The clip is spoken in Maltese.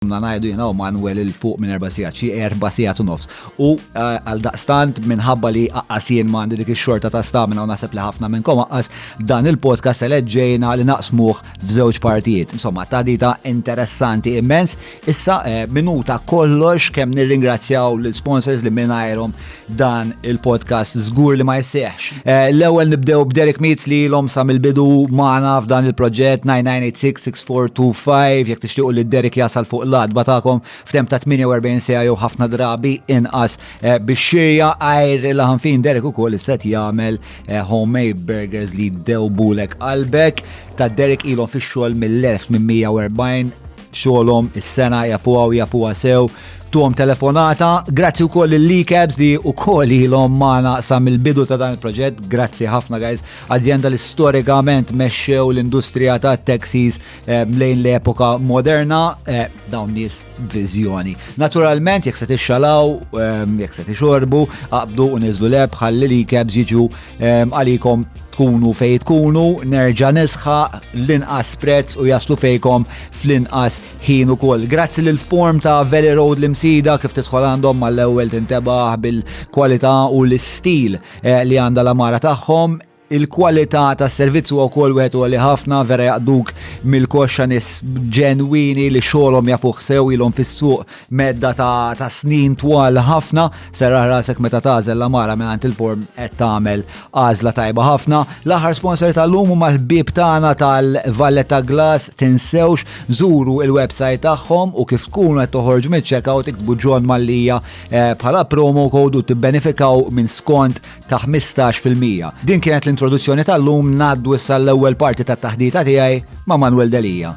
Najdu jena u Manuel il-fuq minn 4 sigħat, xi 4 sigħat u nofs. U għal daqstant minħabba li jien m'għandi dik ix-xorta ta' stamina u naħseb li ħafna minnkom aqqas dan il-podcast eleġġejna li naqsmuh f'żewġ partijiet. Insomma, ta' dita interessanti immens. Issa minuta kollox kemm nirringrazzjaw l-sponsors li mingħajrhom dan il-podcast żgur li ma jseħħx. L-ewwel nibdew b'Derek Meats li l-hom sa mill-bidu magħna f'dan il-proġett 9986-6425 jekk tixtiequ li Derek jasal fuq l-adba tagħkom f'temp ta' 48 sija jew ħafna drabi inqas bix-xirja għajr il-ħanfin Derek ukoll isset jagħmel homemade burgers li jdewbulek qalbek ta' Derek ilhom fix-xogħol mill-1840 xogħolhom is-sena jafuha sew. Tuhom telefonata, grazzi wkoll il-Leakabs li wkoll ilhom magħna sa mill-bidu ta' dan il-proġett. Grazzi ħafna guys, azienda li storikament mexxew l-industrija ta' taxis lejn l-epoka moderna, dawn nies viżjoni. Naturalment jekk se tixxalaw, jekk se tixorbu, aqbdu u niżlu leb ħalli Leakabs jiġu għalikom tkunu fej tkunu, nerġa' nisħaq l-inqas prezz u jaslu fejkom fl-inqas ħin ukoll. Grazzi lil form ta' Valley Road l-imsida kif tidħol għandhom mal-ewwel tintebaħ bil-kwalità u l-istil li għandha l-amara tagħhom. Il-kwalità tas servizz huwa wkoll wieħed li ħafna vera jaqduk mill-koxxa nies ġenwini li xogħolhom jafuh sew ilhom fis-suq medda ta' snin twal ħafna. Serraħ rasek meta tagħżel l-amara mingħand il-form qed tagħmel għażla tajba ħafna. L-aħħar sponsor tal-lum huma l-ħbieb tagħna tal-Valletta Glass. Tinsewx żuru il-website tagħhom u kif tkunu qed toħorġu mill-checkout tiktbu John Mallija bħala promo code u tibbenefikaw minn skont ta' 15%. Din kienet l-introduzzjoni tal-lum, ngħaddu issa l-ewwel parti tat-taħdita tiegħi ma' Manuel Delija.